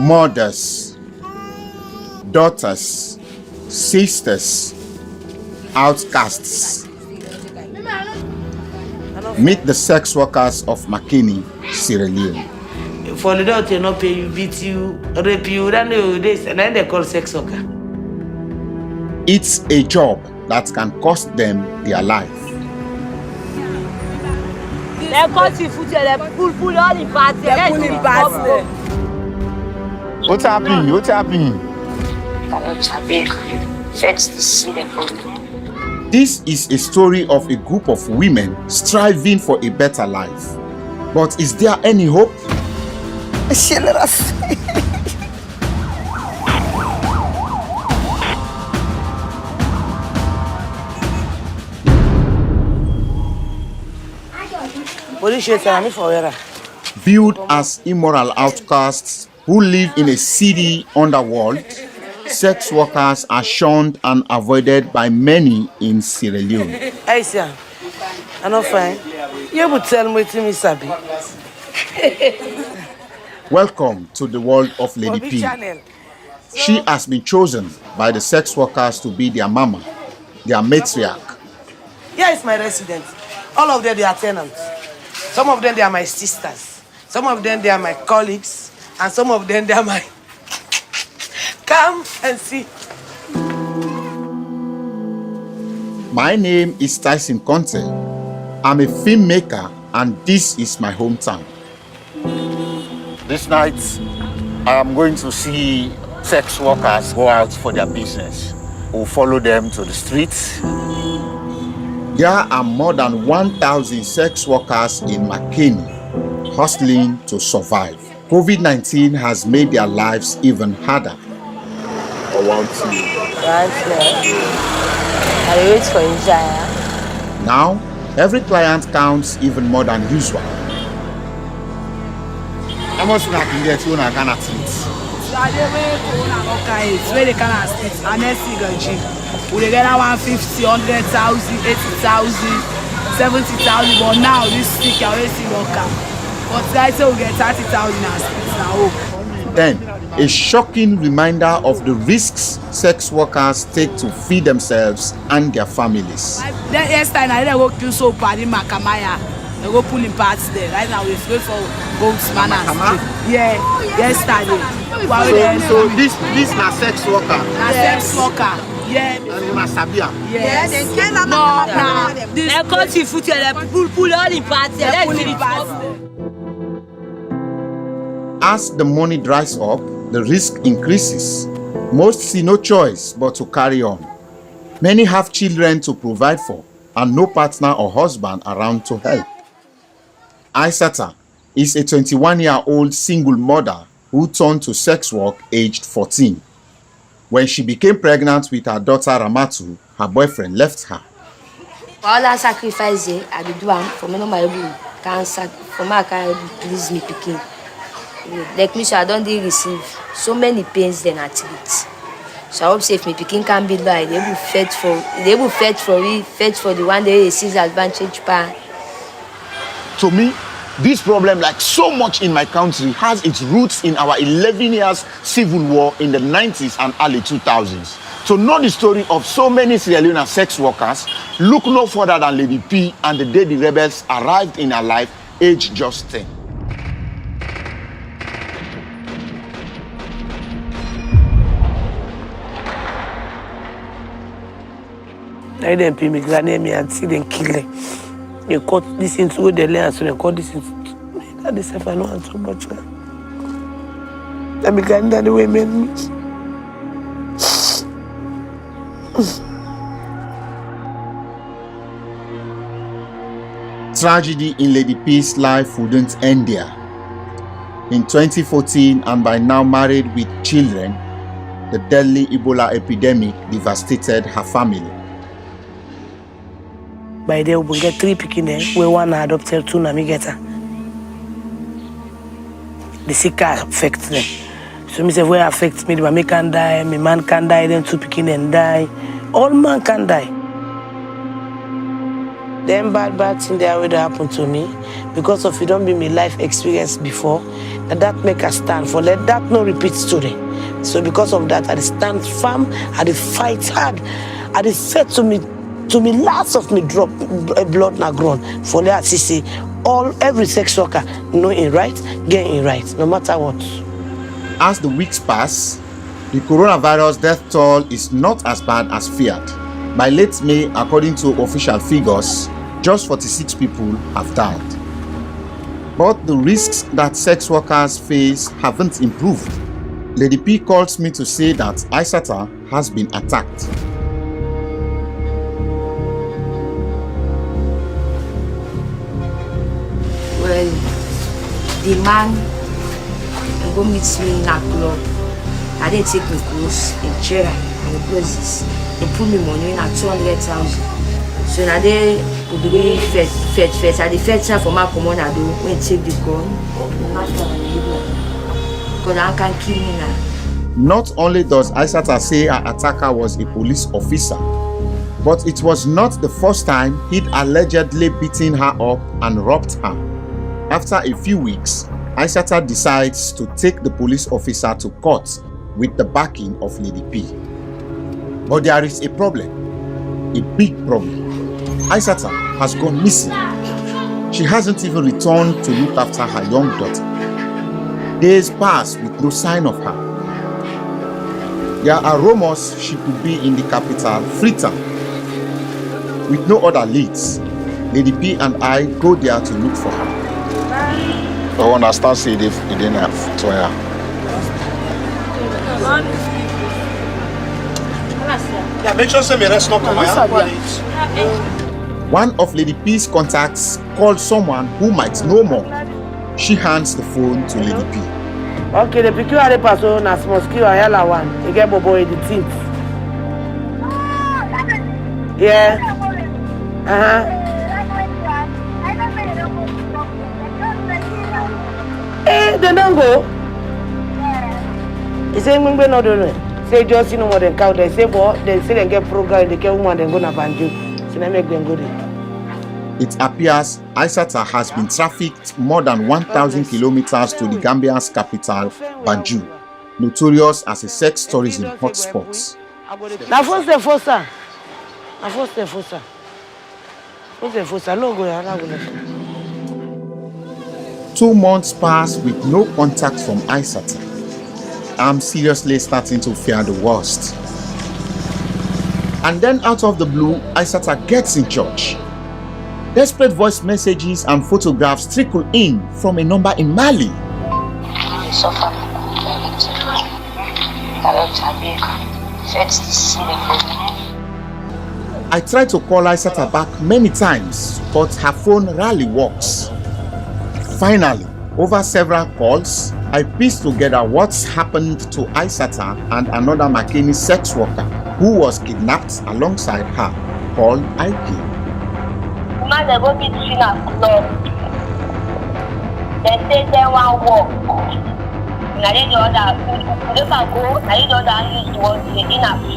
mothers, daughters, sisters, outcasts. Meet the sex workers of McKinney, Serra Leoa. For the daughter, they not pay you, beat you, rape you, then this, and then they call sex worker. It's a job that can cost them their life. What's happening? What's happening? This is a story of a group of women striving for a better life. But is there any hope? Viewed as immoral outcasts who live in a seedy underworld, sex workers are shunned and avoided by many in Serra Leoa. Hey, sir, I'm not fine. You would tell me to me, Sabi. Welcome to the world of Lady P. She has been chosen by the sex workers to be their mama, their matriarch. Here is my resident. All of them, they are tenants. Some of them, they are my sisters. Some of them, they are my colleagues. And some of them, they are my... Come and see. My name is Tyson Conte. I'm a filmmaker and this is my hometown. This night, I am going to see sex workers go out for their business. We'll follow them to the streets. There are more than 1,000 sex workers in McKinney hustling to survive. COVID-19 has made their lives even harder. I want to. I wait for you. Now, every client counts even more than usual. How much I can get when I can eat? Where they can assist, and then we get 150, 100,000, 80,000, 70,000. But now this stick already see worker. But I say we get 30,000 and split now. Then, a shocking reminder of the risks sex workers take to feed themselves and their families. Then yesterday I go kill so bad in Makamaya. They go pulling parts there. Right now we wait for goats man and yeah, yesterday. So this na sex worker. Na sex worker. Yeah. Na Sabia. Yes. No. They cut the foot and pull all the parts there. As the money dries up, the risk increases. Most see no choice but to carry on. Many have children to provide for and no partner or husband around to help. Aisata is a 21-year-old single mother who turned to sex work aged 14. When she became pregnant with her daughter Ramatu, her boyfriend left her. For all that sacrifice I be do for me no my cancer, for my can release me picking. Like me, so I don't receive so many pains than I treat. So I hope say if me picking can be like they will fed for the one day receives advantage pan. To me, this problem, like so much in my country, has its roots in our 11 years civil war in the 90s and early 2000s. To know the story of so many Sierra Leonean sex workers, look no further than Lady P and the day the rebels arrived in her life, aged just 10. I didn't pay me, me and see them kill them. You cut this into the land, so they cut this into. That is if I know so much. I began that the way made me. Tragedy in Lady P's life wouldn't end there. In 2014, and by now married with children, the deadly Ebola epidemic devastated her family. By then we get 3 picking there. We one adopted 2 na me get her. The sick affect them. So me say if we affect me, my can die, my man can die, then 2 picking and die. All man can die. Then bad thing that would happen to me because of it don't be my life experience before, and that make a stand for let that no repeat story. So because of that, I stand firm, I fight hard, I said to me last of me drop blood na ground for let see every sex worker know in right, get in right, no matter what. As the weeks pass, the coronavirus death toll is not as bad as feared. By late May, according to official figures, just 46 people have died. But the risks that sex workers face haven't improved. Lady P calls me to say that Aissata has been attacked. Well, the man go meet me in a club. I didn't take me clothes in chair and the clothes. They put me money in at 200,000. So now they would be fed. I the fed time for my common I do when take the gun. Because I can't kill me now. Not only does Aissata say her attacker was a police officer, but it was not the first time he'd allegedly beaten her up and robbed her. After a few weeks, Aissata decides to take the police officer to court with the backing of Lady P. But there is a problem, a big problem. Aissata has gone missing. She hasn't even returned to look after her young daughter. Days pass with no sign of her. There are rumors she could be in the capital, Freetown. With no other leads, Lady P and I go there to look for her. I understand say they didn't have to her. Yeah, make sure say me rest not come. One of Lady P's contacts called someone who might know more. She hands the phone to Lady P. Okay, the picture of the person as mosquito and hella one. You get bobo in the teeth. Yeah. They don't go. He say we not doing it. Say just no more than count. They say boy, they say they get program. They get woman. They go na banjo. So they make them go there. It appears Aissata has been trafficked more than 1,000 kilometers to the Gambia's capital, Banjul, notorious as a sex tourism hotspot. Na foster. Na foster. Foster. No go. 2 months pass with no contact from Aissata. I'm seriously starting to fear the worst. And then out of the blue, Aissata gets in church. Desperate voice messages and photographs trickle in from a number in Mali. I tried to call Aissata back many times, but her phone rarely works. Finally, over several calls, I pieced together what's happened to Aissata and another Makeni sex worker who was kidnapped alongside her, called Ike. Man, they go meet in a club. They say they want walk. Now they don't go. Now you don't use the word in a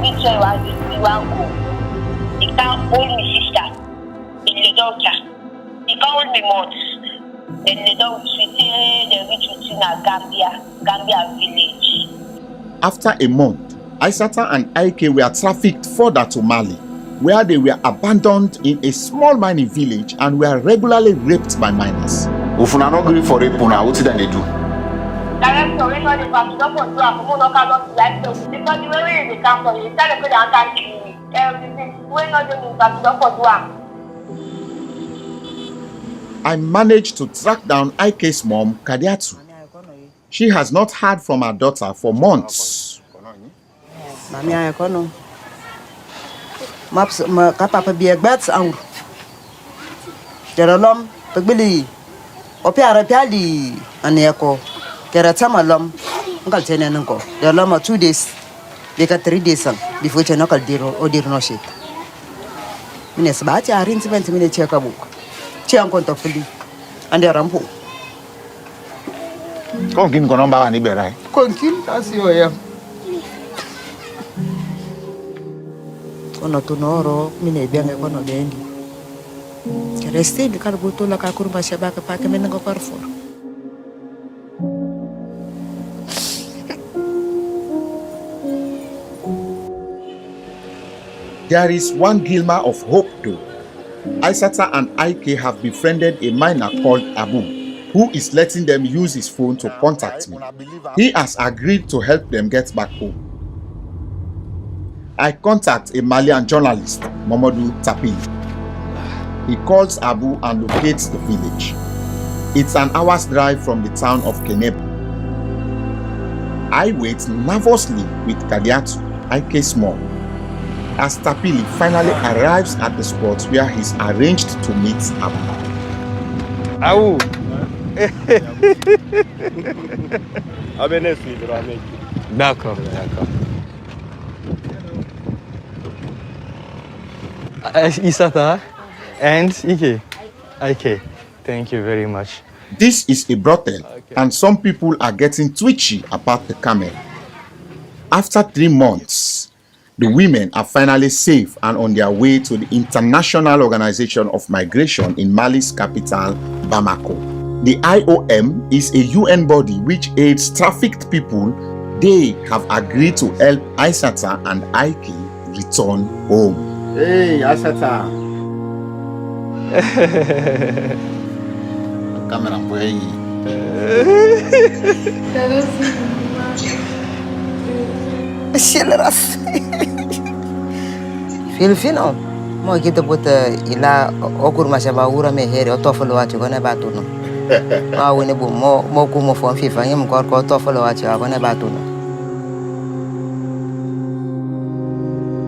picture. You want go. You can't hold me sister. In the doctor. You can't hold me months. Then they don't they reach within a Gambia village. After a month, Aissata and Ike were trafficked further to Mali, where they were abandoned in a small mining village and were regularly raped by miners. If you are not going for rape, what did they do? I managed to track down Ike's mom, Kadiatu. She has not heard from her daughter for months. Maps kapapa biagbats ang teralom pagbili opiara piali aneko keratama lom ngal tene nko teralom 2 days beka 3 days before chena kal diro odir no shit mines baati arrangement mine cheka book chian konto fuli ande rampo Konkin kono ba ni berai konkin asio ya ono tunoro mine biange kono bendi Resti di kalau butuh lah kalau kurma siapa ke pakai menang ke Carrefour. There is one glimmer of hope though. Aissata and Ike have befriended a miner called Abu, who is letting them use his phone to contact me. He has agreed to help them get back home. I contact a Malian journalist, Mamadou Tapili. He calls Abu and locates the village. It's an hour's drive from the town of Keneb. I wait nervously with Kadiatu, Ike's mom, as Tapili finally arrives at the spot where he's arranged to meet Abu. Aou. D'accord, d'accord. Isata and Ike. Thank you very much. This is a brothel, and some people are getting twitchy about the camel. After 3 months, the women are finally safe and on their way to the International Organization of Migration in Mali's capital, Bamako. The IOM is a UN body which aids trafficked people. They have agreed to help Aissata and Ike return home. Hey, Aissata. Camera boy. Aceleras. Filipino. Mo kita buta ila okur masya baura me heri otofolo wachi kone batuno. Ma wene bu mo kumo fon FIFA yem ko otofolo wachi kone batuno.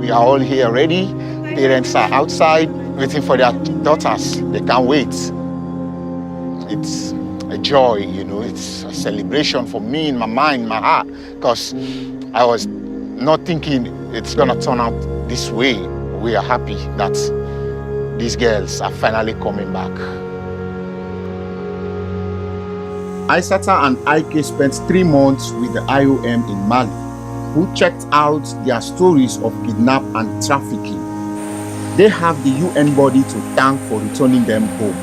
We are all here ready. Parents are outside waiting for their daughters. They can't wait. It's a joy, you know, it's a celebration for me in my mind, my heart, because I was not thinking it's gonna turn out this way. We are happy that these girls are finally coming back. Aissata and Ike spent 3 months with the IOM in Mali, who checked out their stories of kidnap and trafficking. They have the UN body to thank for returning them home.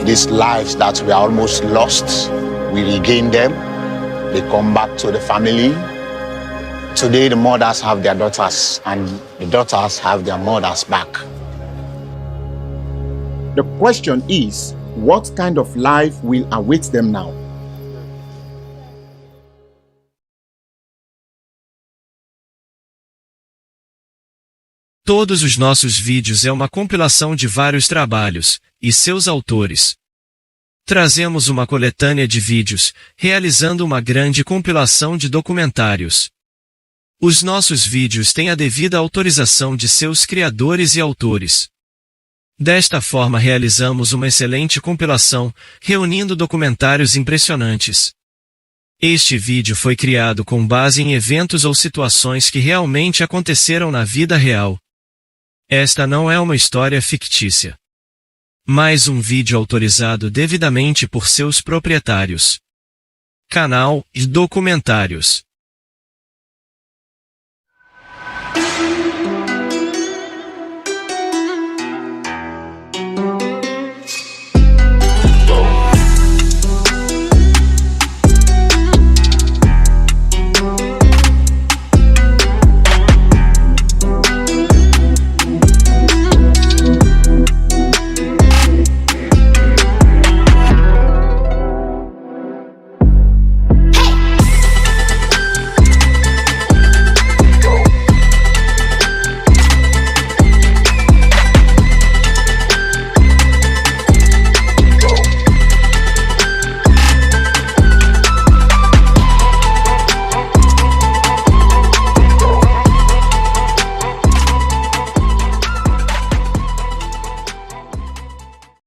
These lives that we are almost lost, we regain them. They come back to the family. Today the mothers have their daughters and the daughters have their mothers back. The question is, what kind of life will await them now? Todos os nossos vídeos é uma compilação de vários trabalhos e seus autores. Trazemos uma coletânea de vídeos, realizando uma grande compilação de documentários. Os nossos vídeos têm a devida autorização de seus criadores e autores. Desta forma realizamos uma excelente compilação, reunindo documentários impressionantes. Este vídeo foi criado com base em eventos ou situações que realmente aconteceram na vida real. Esta não é uma história fictícia, mas um vídeo autorizado devidamente por seus proprietários. Canal e documentários.